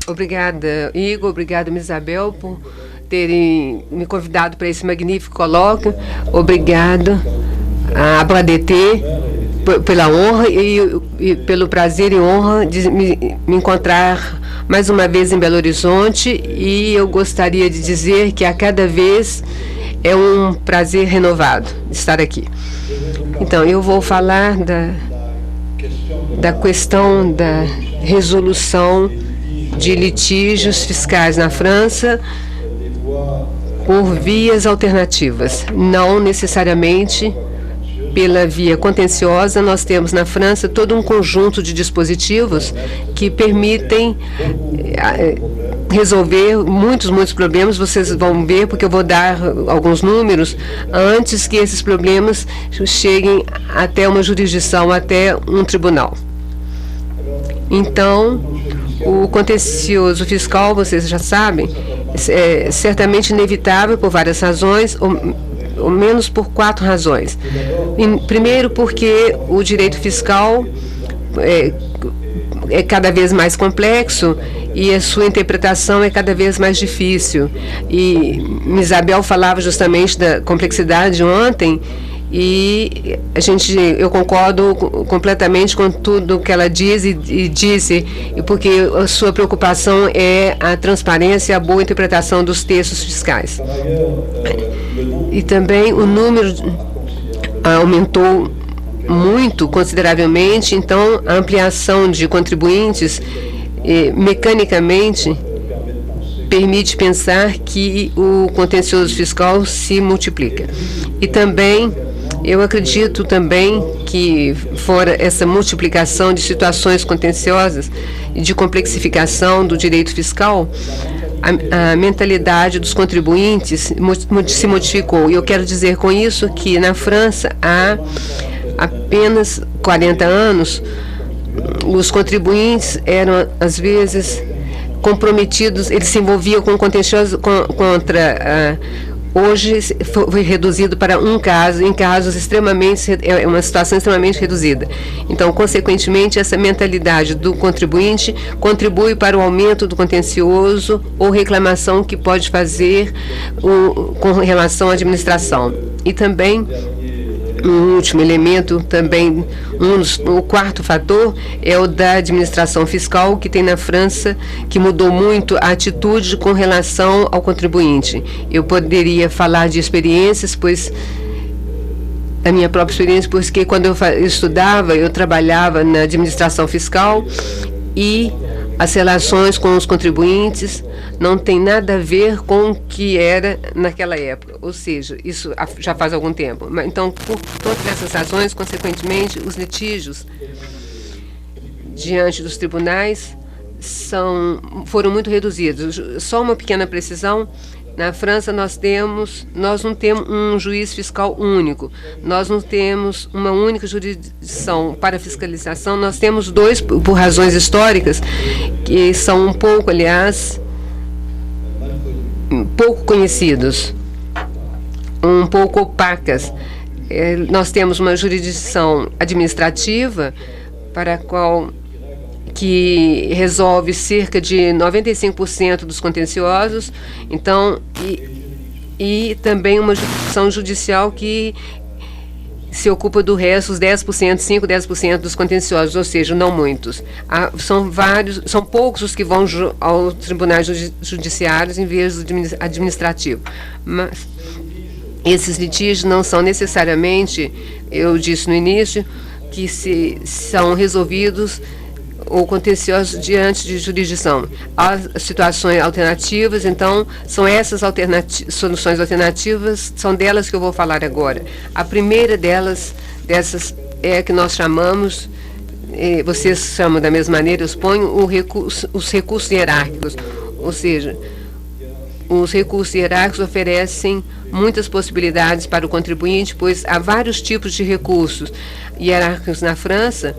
Obrigada, Igor. Obrigada, Isabel, por terem me convidado para esse magnífico colóquio. Obrigado à ABRADT pela honra e pelo prazer e honra de me encontrar mais uma vez em Belo Horizonte. E eu gostaria de dizer que a cada vez é um prazer renovado estar aqui. Então, eu vou falar da questão da resolução de litígios fiscais na França por vias alternativas, não necessariamente pela via contenciosa. Nós temos na França todo um conjunto de dispositivos que permitem resolver muitos problemas. Vocês vão ver, porque eu vou dar alguns números, antes que esses problemas cheguem até uma jurisdição, até um tribunal. Então, o contencioso fiscal, vocês já sabem, é certamente inevitável por várias razões, ou menos por 4 razões. Primeiro, porque o direito fiscal é cada vez mais complexo e a sua interpretação é cada vez mais difícil. E Isabel falava justamente da complexidade ontem, e eu concordo completamente com tudo que ela diz e disse, porque a sua preocupação é a transparência e a boa interpretação dos textos fiscais. E também o número aumentou muito, consideravelmente, então a ampliação de contribuintes mecanicamente permite pensar que o contencioso fiscal se multiplica. E também eu acredito também que, fora essa multiplicação de situações contenciosas e de complexificação do direito fiscal, a mentalidade dos contribuintes se modificou. E eu quero dizer com isso que na França, há apenas 40 anos, os contribuintes eram, às vezes, comprometidos, eles se envolviam com contencioso contra... Hoje foi reduzido para um caso, em casos é uma situação extremamente reduzida. Então, consequentemente, essa mentalidade do contribuinte contribui para o aumento do contencioso ou reclamação que pode fazer com relação à administração. E também, um último elemento, também o quarto fator é o da administração fiscal, que tem na França, que mudou muito a atitude com relação ao contribuinte. Eu poderia falar de experiências, pois a minha própria experiência, porque quando eu estudava, eu trabalhava na administração fiscal e as relações com os contribuintes não tem nada a ver com o que era naquela época, ou seja, isso já faz algum tempo. Então, por todas essas razões, consequentemente, os litígios diante dos tribunais foram muito reduzidos. Só uma pequena precisão: na França nós não temos um juiz fiscal único, nós não temos uma única jurisdição para fiscalização, nós temos 2 por razões históricas, que são um pouco, aliás, pouco conhecidos, um pouco opacas. Nós temos uma jurisdição administrativa para a qual que resolve cerca de 95% dos contenciosos, então, e também uma jurisdição judicial que se ocupa do resto, os 10%, 5-10% dos contenciosos, ou seja, não muitos. São poucos os que vão aos tribunais judiciários em vez do administrativo. Mas esses litígios não são necessariamente, eu disse no início, que são resolvidos ou contenciosos diante de jurisdição. Há situações alternativas, então, são essas soluções alternativas, são delas que eu vou falar agora. A primeira dessas é a que nós chamamos, vocês chamam da mesma maneira, eu suponho, os recursos hierárquicos. Ou seja, os recursos hierárquicos oferecem muitas possibilidades para o contribuinte, pois há vários tipos de recursos hierárquicos na França.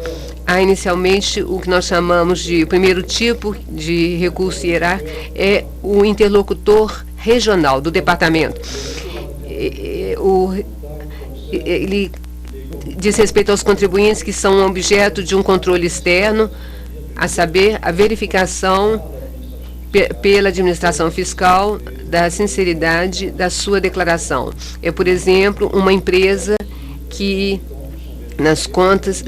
Há inicialmente o que nós chamamos de, o primeiro tipo de recurso hierárquico é o interlocutor regional do departamento. Ele diz respeito aos contribuintes que são objeto de um controle externo a saber, a verificação pela administração fiscal da sinceridade da sua declaração. Por exemplo, uma empresa que nas contas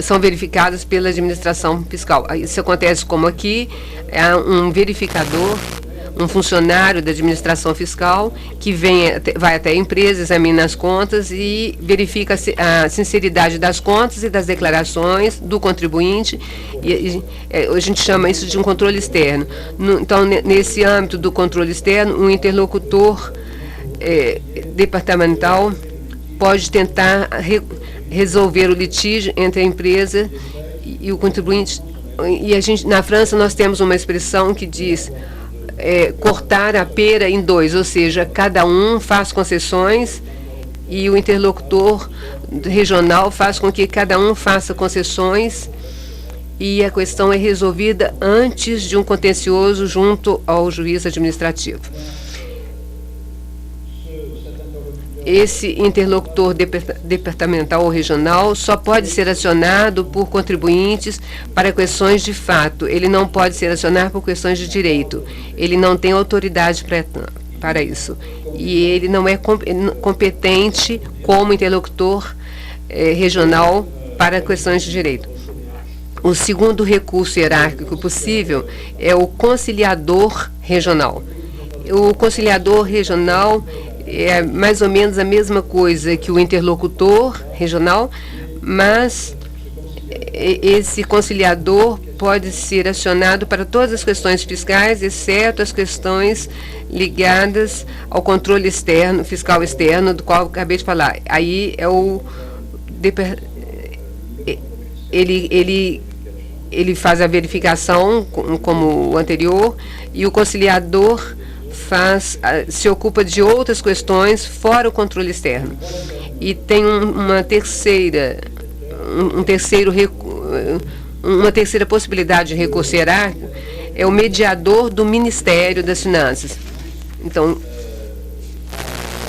são verificadas pela administração fiscal. Isso acontece como aqui, é um verificador, um funcionário da administração fiscal que vai até a empresa, examina as contas e verifica a sinceridade das contas e das declarações do contribuinte. E a gente chama isso de um controle externo. Então, nesse âmbito do controle externo, um interlocutor departamental pode tentar resolver o litígio entre a empresa e o contribuinte. E na França nós temos uma expressão que diz cortar a pera em dois, ou seja, cada um faz concessões e o interlocutor regional faz com que cada um faça concessões e a questão é resolvida antes de um contencioso junto ao juiz administrativo. Esse interlocutor departamental ou regional só pode ser acionado por contribuintes para questões de fato. Ele não pode ser acionado por questões de direito. Ele não tem autoridade para isso. E ele não é competente como interlocutor regional para questões de direito. O segundo recurso hierárquico possível é o conciliador regional. O conciliador regional é mais ou menos a mesma coisa que o interlocutor regional, mas esse conciliador pode ser acionado para todas as questões fiscais, exceto as questões ligadas ao controle externo, fiscal externo, do qual eu acabei de falar. Aí é ele faz a verificação, como o anterior, e o conciliador se ocupa de outras questões fora o controle externo. E tem uma terceira possibilidade de recurso hierárquico, é o mediador do Ministério das Finanças. Então,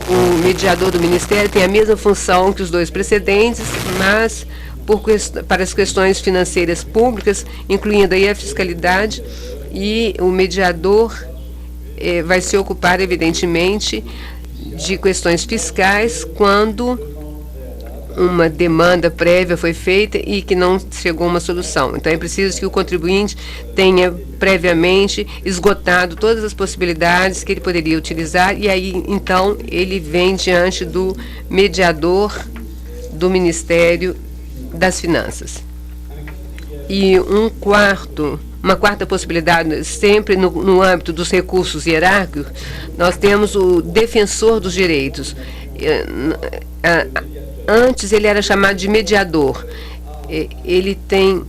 o mediador do Ministério tem a mesma função que os dois precedentes, mas para as questões financeiras públicas, incluindo aí a fiscalidade, e o mediador vai se ocupar, evidentemente, de questões fiscais quando uma demanda prévia foi feita e que não chegou a uma solução. Então, é preciso que o contribuinte tenha previamente esgotado todas as possibilidades que ele poderia utilizar e aí, então, ele vem diante do mediador do Ministério das Finanças. E uma quarta possibilidade, sempre no âmbito dos recursos hierárquicos, nós temos o defensor dos direitos. Antes ele era chamado de mediador. Ele tem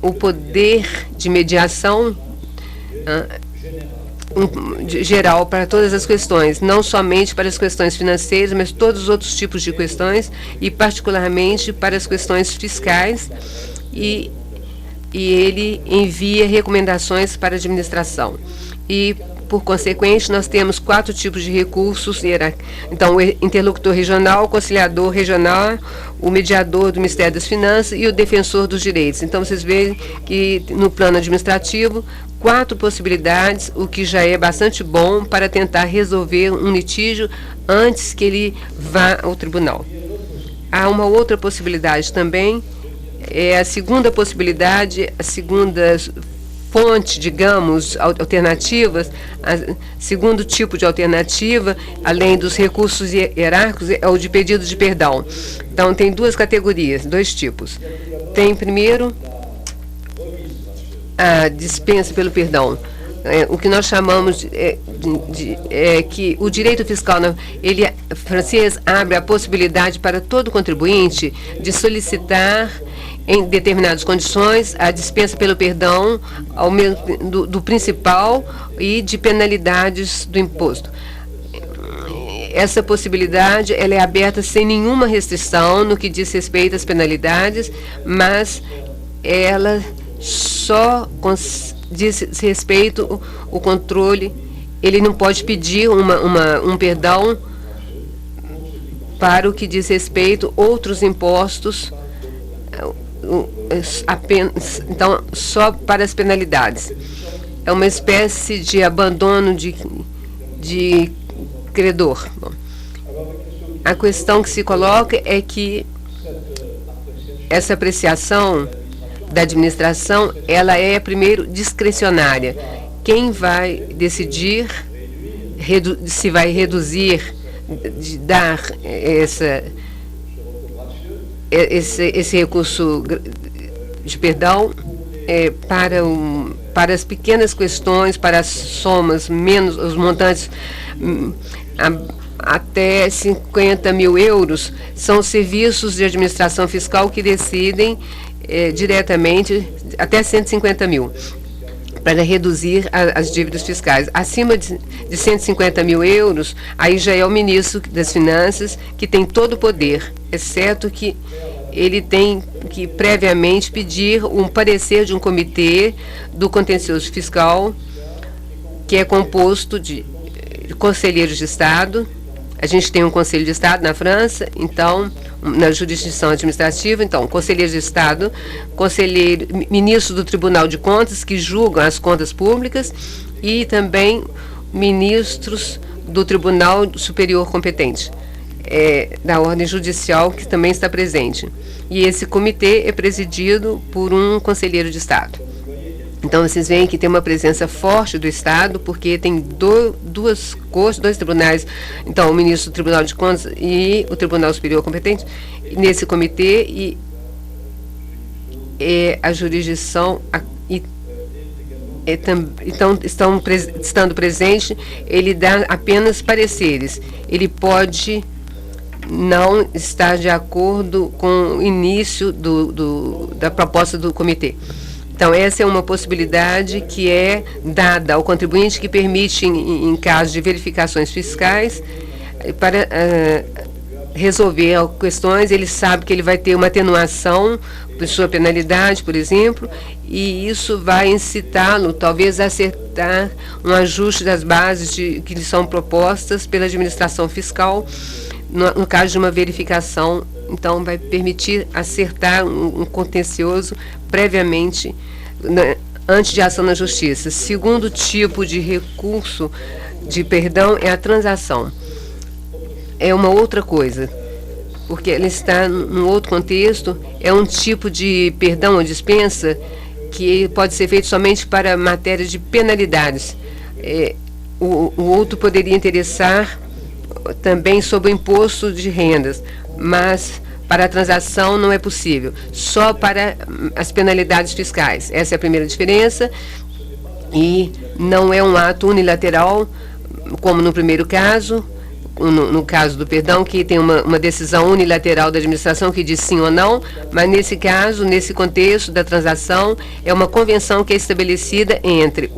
o poder de mediação geral para todas as questões, não somente para as questões financeiras, mas todos os outros tipos de questões e particularmente para as questões fiscais e ele envia recomendações para a administração. E, por consequente, nós temos 4 tipos de recursos. Então, o interlocutor regional, o conciliador regional, o mediador do Ministério das Finanças e o defensor dos direitos. Então, vocês veem que, no plano administrativo, 4 possibilidades, o que já é bastante bom para tentar resolver um litígio antes que ele vá ao tribunal. Há uma outra possibilidade também, a segunda possibilidade, a segunda fonte, digamos, alternativas, segundo tipo de alternativa, além dos recursos hierárquicos, é o de pedido de perdão. Então, tem 2 categorias, 2 tipos. Tem, primeiro, a dispensa pelo perdão. O que nós chamamos que o direito fiscal francês abre a possibilidade para todo contribuinte de solicitar em determinadas condições a dispensa pelo perdão do principal e de penalidades do imposto. Essa possibilidade ela é aberta sem nenhuma restrição no que diz respeito às penalidades, mas ela só diz respeito ao controle. Ele não pode pedir um perdão para o que diz respeito a outros impostos. apenas, então, só para as penalidades. É uma espécie de abandono de credor. Bom, a questão que se coloca é que essa apreciação da administração, ela é primeiro discricionária. Quem vai decidir se vai reduzir, dar esse recurso de perdão para as pequenas questões, para as somas, menos os montantes até 50 mil euros, são serviços de administração fiscal que decidem diretamente até 150 mil, para reduzir as dívidas fiscais. Acima de 150 mil euros, aí já é o ministro das Finanças que tem todo o poder, exceto que ele tem que previamente pedir um parecer de um comitê do contencioso fiscal, que é composto de conselheiros de Estado. A gente tem um Conselho de Estado na França, então, na jurisdição administrativa, então, conselheiros de Estado, ministro do Tribunal de Contas, que julgam as contas públicas, e também ministros do Tribunal Superior competente, da ordem judicial, que também está presente. E esse comitê é presidido por um conselheiro de Estado. Então, vocês veem que tem uma presença forte do Estado, porque tem duas cortes, dois tribunais, então, o ministro do Tribunal de Contas e o Tribunal Superior competente, nesse comitê, e a jurisdição, então, estando presente, ele dá apenas pareceres. Ele pode não estar de acordo com o início da proposta do comitê. Então, essa é uma possibilidade que é dada ao contribuinte, que permite, em caso de verificações fiscais, para resolver questões. Ele sabe que ele vai ter uma atenuação por sua penalidade, por exemplo, e isso vai incitá-lo, talvez, a acertar um ajuste das bases que lhe são propostas pela administração fiscal, no caso de uma verificação. Então, vai permitir acertar um contencioso previamente, antes de ação na justiça. Segundo tipo de recurso de perdão é a transação. É uma outra coisa, porque ela está num outro contexto, é um tipo de perdão ou dispensa que pode ser feito somente para matéria de penalidades. O outro poderia interessar também sobre o imposto de rendas, mas para a transação não é possível, só para as penalidades fiscais. Essa é a primeira diferença, e não é um ato unilateral, como no primeiro caso, no caso do perdão, que tem uma decisão unilateral da administração que diz sim ou não, mas nesse caso, nesse contexto da transação, é uma convenção que é estabelecida entre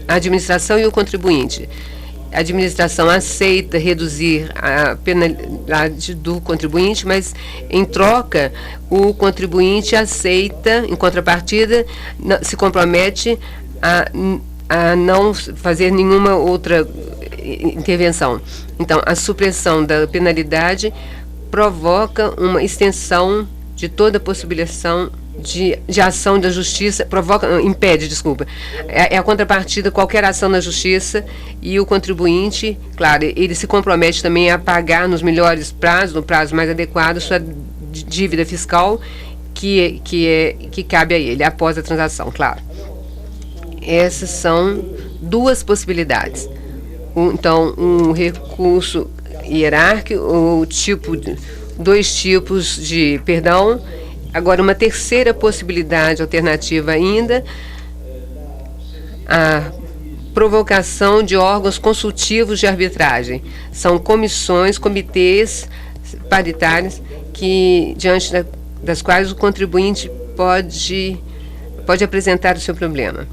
a administração e o contribuinte. A administração aceita reduzir a penalidade do contribuinte, mas, em troca, o contribuinte aceita, em contrapartida, se compromete a não fazer nenhuma outra intervenção. Então, a supressão da penalidade provoca uma extensão de toda a possibilidade de ação da justiça, impede, é a contrapartida qualquer ação na justiça, e o contribuinte, claro, ele se compromete também a pagar nos melhores prazos, no prazo mais adequado, sua dívida fiscal que cabe a ele após a transação, claro. Essas são duas possibilidades. Então, um recurso hierárquico, dois tipos de perdão. Agora, uma terceira possibilidade alternativa ainda, a provocação de órgãos consultivos de arbitragem. São comissões, comitês paritários, diante das quais o contribuinte pode apresentar o seu problema.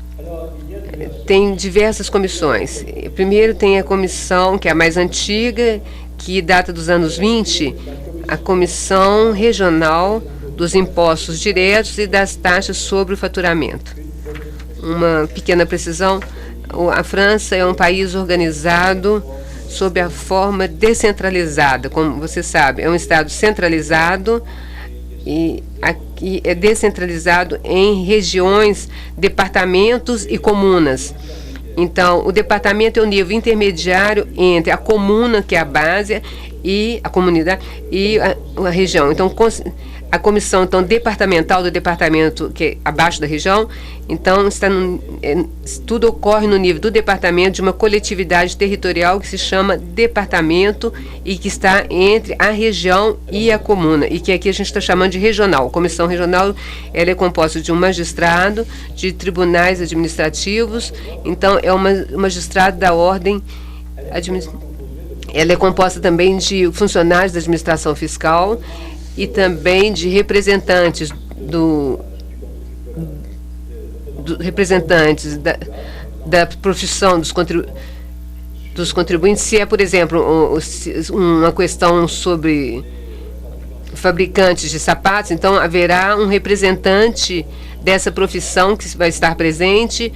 Tem diversas comissões. Primeiro tem a comissão, que é a mais antiga, que data dos anos 20, a Comissão Regional dos Impostos Diretos e das Taxas sobre o Faturamento. Uma pequena precisão: a França é um país organizado sob a forma descentralizada. Como você sabe, é um Estado centralizado, e que é descentralizado em regiões, departamentos e comunas. Então, o departamento é o nível intermediário entre a comuna, que é a base, e a comunidade, e a região. Então, a comissão departamental do departamento, que é abaixo da região, então tudo ocorre no nível do departamento de uma coletividade territorial que se chama departamento e que está entre a região e a comuna, e que aqui a gente está chamando de regional. A comissão regional, ela é composta de um magistrado, de tribunais administrativos, então é uma magistrado da ordem administrativa. Ela é composta também de funcionários da administração fiscal e também de representantes representantes da profissão dos contribuintes. Se é, por exemplo, uma questão sobre fabricantes de sapatos, então haverá um representante dessa profissão que vai estar presente.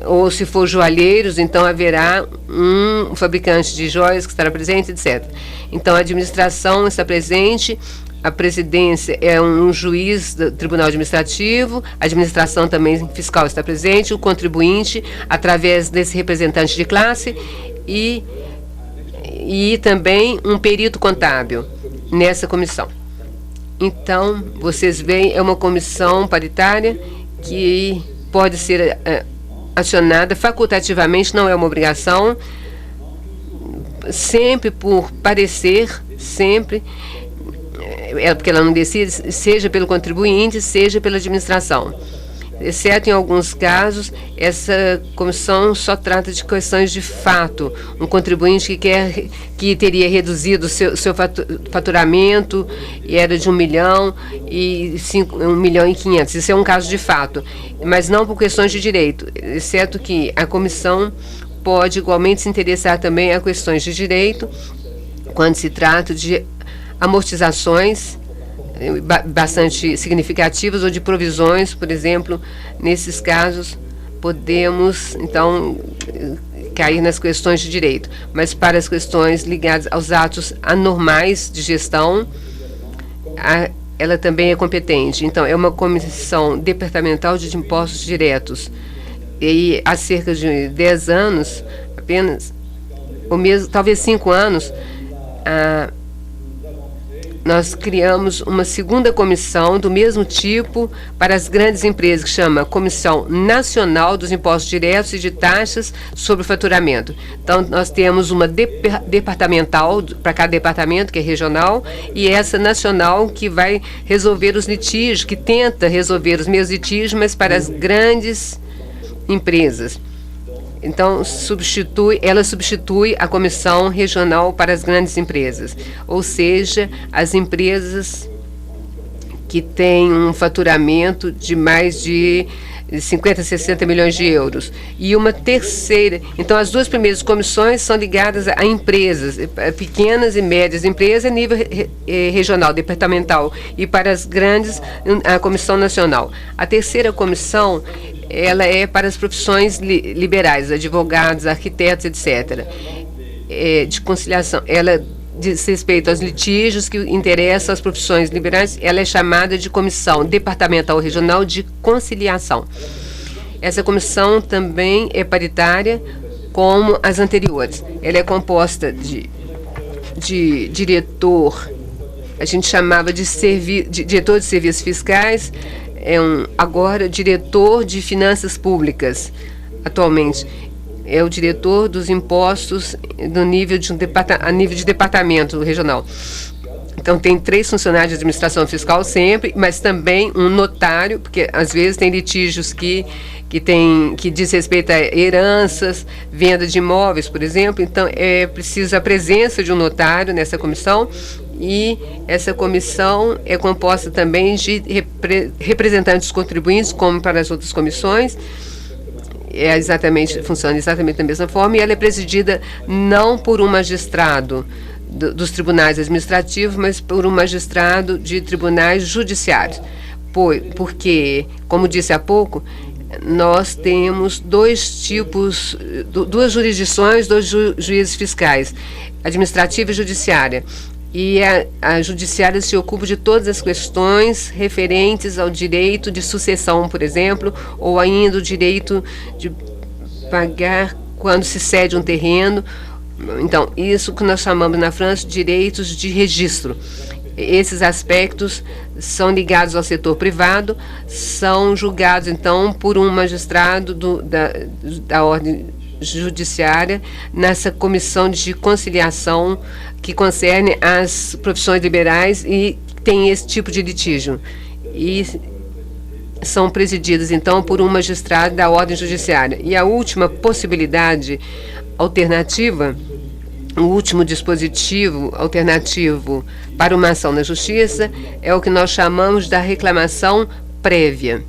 Ou se for joalheiros, então haverá um fabricante de joias que estará presente, etc. Então a administração está presente, a presidência é um juiz do Tribunal Administrativo, a administração também fiscal está presente, o contribuinte através desse representante de classe e também um perito contábil nessa comissão. Então, vocês veem, é uma comissão paritária que pode ser acionada facultativamente, não é uma obrigação, sempre por parecer, sempre, porque ela não decide, seja pelo contribuinte, seja pela administração. Exceto em alguns casos, essa comissão só trata de questões de fato. Um contribuinte que teria reduzido seu faturamento e era de 1 milhão e 1 milhão e 500. Isso é um caso de fato, mas não por questões de direito. Exceto que a comissão pode igualmente se interessar também a questões de direito quando se trata de amortizações bastante significativas ou de provisões, por exemplo. Nesses casos podemos então cair nas questões de direito, mas para as questões ligadas aos atos anormais de gestão, ela também é competente. Então é uma comissão departamental de impostos diretos, e há cerca de 10 anos apenas, ou mesmo talvez 5 anos, nós criamos uma segunda comissão do mesmo tipo para as grandes empresas, que chama Comissão Nacional dos Impostos Diretos e de Taxas sobre o Faturamento. Então, nós temos uma departamental para cada departamento, que é regional, e essa nacional que vai resolver os litígios, que tenta resolver os mesmos litígios, mas para as grandes empresas. Então, ela substitui a comissão regional para as grandes empresas, ou seja, as empresas que têm um faturamento de mais de 50, 60 milhões de euros. E uma terceira, então as duas primeiras comissões são ligadas a empresas, pequenas e médias empresas a nível regional, departamental, e para as grandes, a comissão nacional. A terceira comissão, ela é para as profissões liberais, advogados, arquitetos, etc. De conciliação. Ela diz respeito aos litígios que interessam as profissões liberais, ela é chamada de Comissão Departamental Regional de Conciliação. Essa comissão também é paritária, como as anteriores. Ela é composta de diretor, a gente chamava de diretor de serviços fiscais, agora diretor de finanças públicas, atualmente. É o diretor dos impostos a nível de departamento regional. Então, tem 3 funcionários de administração fiscal sempre, mas também um notário, porque às vezes tem litígios que diz respeito a heranças, venda de imóveis, por exemplo. Então, é preciso a presença de um notário nessa comissão, e essa comissão é composta também de representantes dos contribuintes, como para as outras comissões. Funciona exatamente da mesma forma, e ela é presidida não por um magistrado dos tribunais administrativos, mas por um magistrado de tribunais judiciários. Porque, como disse há pouco, nós temos duas jurisdições, 2 juízes fiscais, administrativa e judiciária. E a judiciária se ocupa de todas as questões referentes ao direito de sucessão, por exemplo, ou ainda o direito de pagar quando se cede um terreno. Então, isso que nós chamamos na França de direitos de registro. Esses aspectos são ligados ao setor privado, são julgados, então, por um magistrado da ordem judiciária nessa comissão de conciliação que concerne as profissões liberais e tem esse tipo de litígio. E são presididos, então, por um magistrado da ordem judiciária. E a última possibilidade alternativa, o último dispositivo alternativo para uma ação na justiça é o que nós chamamos da reclamação prévia.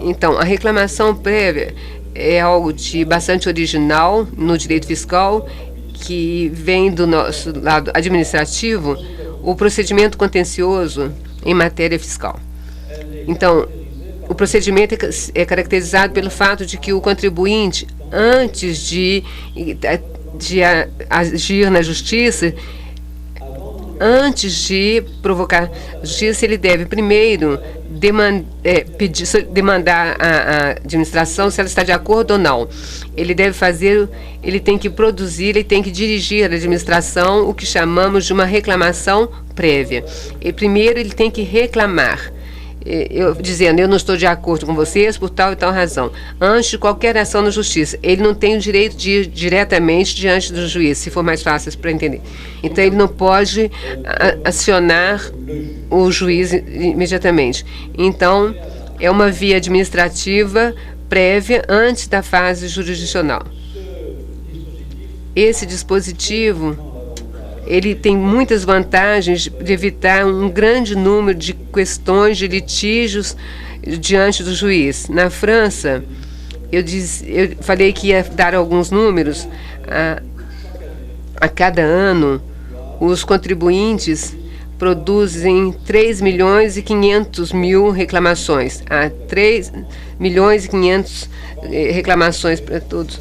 Então, a reclamação prévia é algo de bastante original no direito fiscal, que vem do nosso lado administrativo, o procedimento contencioso em matéria fiscal. Então, o procedimento é caracterizado pelo fato de que o contribuinte, antes de agir na justiça, antes de provocar justiça, ele deve primeiro demandar à administração se ela está de acordo ou não. Ele tem que produzir, ele tem que dirigir à administração o que chamamos de uma reclamação prévia. E primeiro ele tem que reclamar, dizendo, eu não estou de acordo com vocês por tal e tal razão. Antes de qualquer ação na justiça, ele não tem o direito de ir diretamente diante do juiz, se for mais fácil para entender. Então, ele não pode acionar o juiz imediatamente. Então, é uma via administrativa prévia antes da fase jurisdicional. Esse dispositivo ele tem muitas vantagens de evitar um grande número de questões, de litígios diante do juiz. Na França, eu falei que ia dar alguns números. A cada ano, os contribuintes produzem 3 milhões e 500 mil reclamações. Há 3 milhões e 500 reclamações para todos.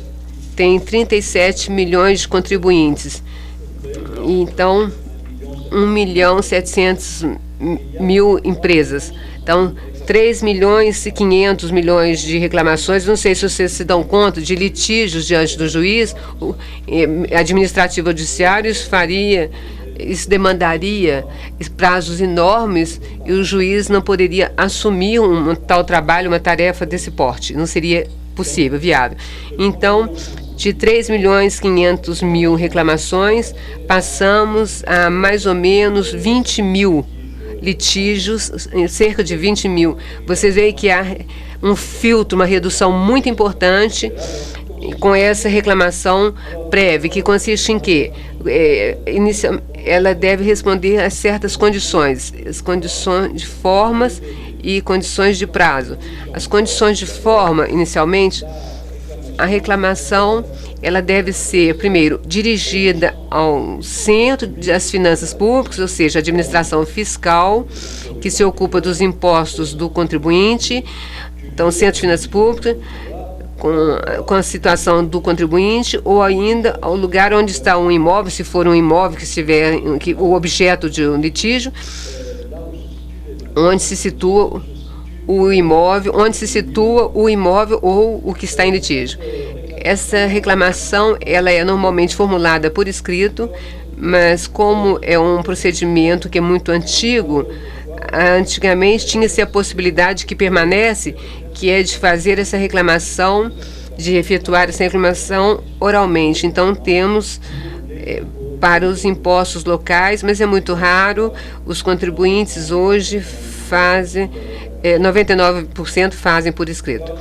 Tem 37 milhões de contribuintes. Então, 1.700.000 empresas. Então, 3 milhões e 500 milhões de reclamações. Não sei se vocês se dão conta de litígios diante do juiz. Administrativo judiciário isso demandaria prazos enormes e o juiz não poderia assumir um tal trabalho, uma tarefa desse porte. Não seria possível, viável. Então, de 3 milhões e 500 mil reclamações, passamos a mais ou menos 20 mil litígios, cerca de 20 mil. Vocês veem que há um filtro, uma redução muito importante com essa reclamação prévia, que consiste em quê? Ela deve responder a certas condições, as condições de formas e condições de prazo. As condições de forma, inicialmente, a reclamação ela deve ser, primeiro, dirigida ao Centro das Finanças Públicas, ou seja, a administração fiscal, que se ocupa dos impostos do contribuinte. Então, Centro de Finanças Públicas, com a situação do contribuinte, ou ainda ao lugar onde está um imóvel, se for um imóvel que estiver o objeto de um litígio, onde se situa o imóvel ou o que está em litígio. Essa reclamação ela é normalmente formulada por escrito, mas como é um procedimento que é muito antigo, antigamente tinha-se a possibilidade que permanece, que é de fazer essa reclamação, de efetuar essa reclamação oralmente. Então temos para os impostos locais, mas é muito raro, os contribuintes hoje fazem 99% fazem por escrito.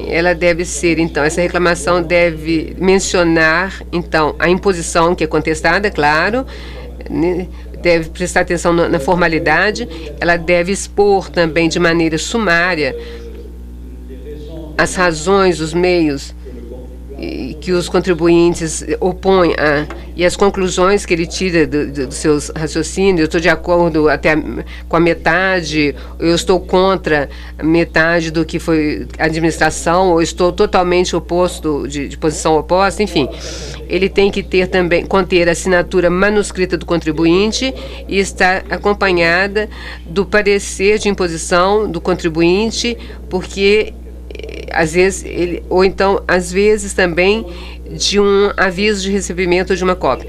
Ela deve ser, então, essa reclamação deve mencionar, então, a imposição que é contestada, claro, né? Deve prestar atenção na formalidade, ela deve expor também de maneira sumária as razões, os meios que os contribuintes opõem e as conclusões que ele tira dos seus raciocínios. Eu estou de acordo até com a metade, eu estou contra metade do que foi a administração, ou estou totalmente oposto, de posição oposta, enfim. Ele tem que conter a assinatura manuscrita do contribuinte e estar acompanhada do parecer de imposição do contribuinte, porque às vezes às vezes também de um aviso de recebimento de uma cópia.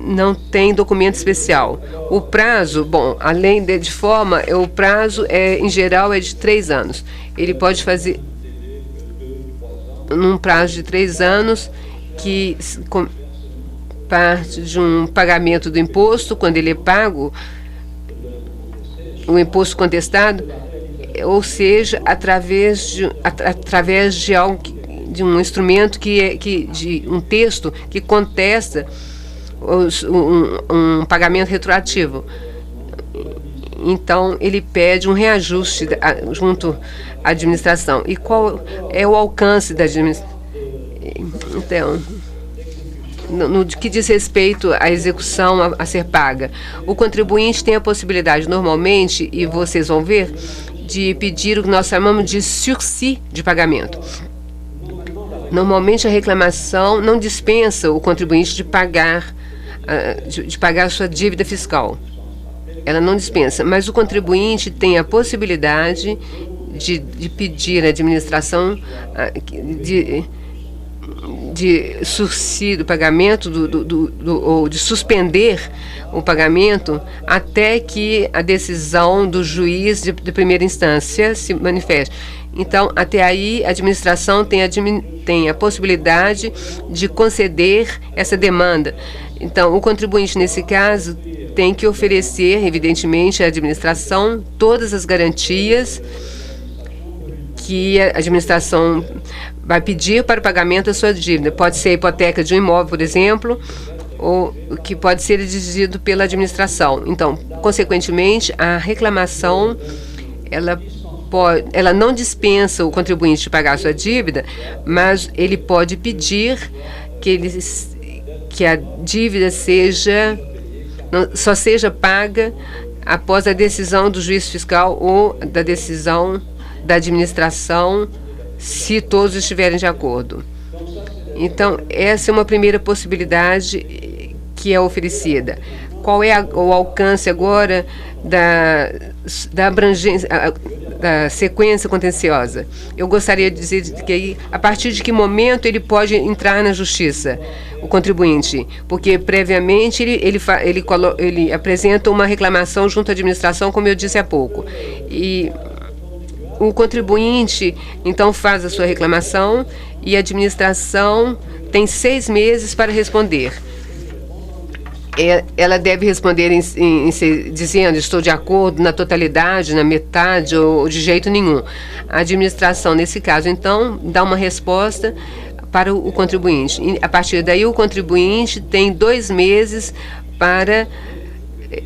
Não tem documento especial. O prazo, bom, além de forma, o prazo em geral é de 3 anos. Ele pode fazer num prazo de 3 anos, que parte de um pagamento do imposto, quando ele é pago, o imposto contestado, ou seja, através de algo, de um instrumento de um texto que contesta um pagamento retroativo. Então, ele pede um reajuste junto à administração. E qual é o alcance da administração? Então, no que diz respeito à execução a ser paga, o contribuinte tem a possibilidade, normalmente, e vocês vão ver, de pedir o que nós chamamos de sursis de pagamento. Normalmente, a reclamação não dispensa o contribuinte de pagar a sua dívida fiscal. Ela não dispensa, mas o contribuinte tem a possibilidade de pedir à administração de sursis do pagamento ou de suspender o pagamento até que a decisão do juiz de primeira instância se manifeste. Então, até aí, a administração tem a possibilidade de conceder essa demanda. Então, o contribuinte, nesse caso, tem que oferecer, evidentemente, à administração todas as garantias que a administração vai pedir para o pagamento da sua dívida. Pode ser a hipoteca de um imóvel, por exemplo, ou que pode ser exigido pela administração. Então, consequentemente, a reclamação, ela não dispensa o contribuinte de pagar a sua dívida, mas ele pode pedir que a dívida só seja paga após a decisão do juiz fiscal ou da decisão da administração, se todos estiverem de acordo. Então, essa é uma primeira possibilidade que é oferecida. Qual é o alcance agora da abrangência, da sequência contenciosa? Eu gostaria de dizer que a partir de que momento ele pode entrar na justiça, o contribuinte, porque previamente ele apresenta uma reclamação junto à administração, como eu disse há pouco, e o contribuinte então faz a sua reclamação e a administração tem 6 meses para responder. Ela deve responder dizendo: estou de acordo na totalidade, na metade ou de jeito nenhum. A administração, nesse caso, então, dá uma resposta para o contribuinte. E, a partir daí, o contribuinte tem 2 meses para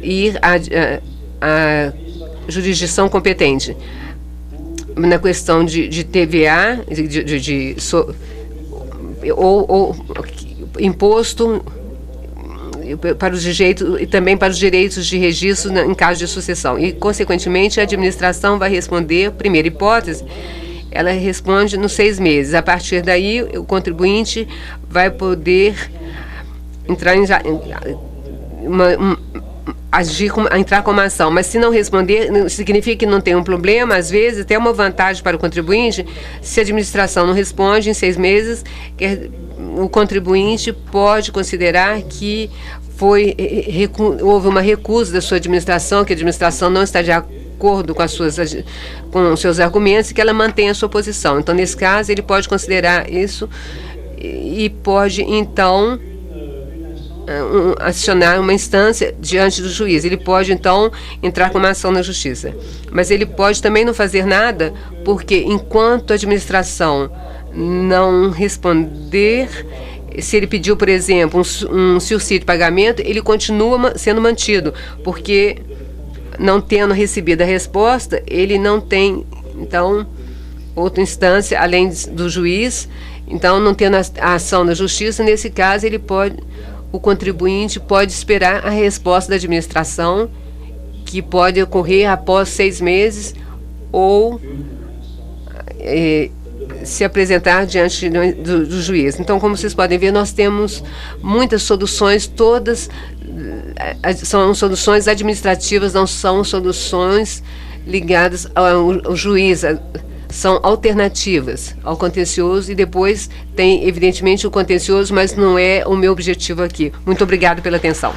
ir à jurisdição competente. Na questão de TVA, ou imposto para os direitos e também para os direitos de registro em caso de sucessão. E, consequentemente, a administração vai responder, primeira hipótese, ela responde nos 6 meses. A partir daí, o contribuinte vai poder entrar entrar com uma ação, mas se não responder, significa que não tem um problema. Às vezes, até uma vantagem para o contribuinte, se a administração não responde em 6 meses, o contribuinte pode considerar que houve uma recusa da sua administração, que a administração não está de acordo com os seus argumentos e que ela mantém a sua posição. Então, nesse caso, ele pode considerar isso e pode, então, acionar uma instância diante do juiz. Ele pode, então, entrar com uma ação na justiça. Mas ele pode também não fazer nada, porque enquanto a administração não responder, se ele pediu, por exemplo, um sursis de pagamento, ele continua sendo mantido, porque não tendo recebido a resposta, ele não tem, então, outra instância além do juiz. Então, não tendo a ação da justiça, nesse caso, o contribuinte pode esperar a resposta da administração, que pode ocorrer após 6 meses, ou se apresentar diante do juiz. Então, como vocês podem ver, nós temos muitas soluções, todas são soluções administrativas, não são soluções ligadas ao juiz, são alternativas ao contencioso, e depois tem, evidentemente, o contencioso, mas não é o meu objetivo aqui. Muito obrigado pela atenção.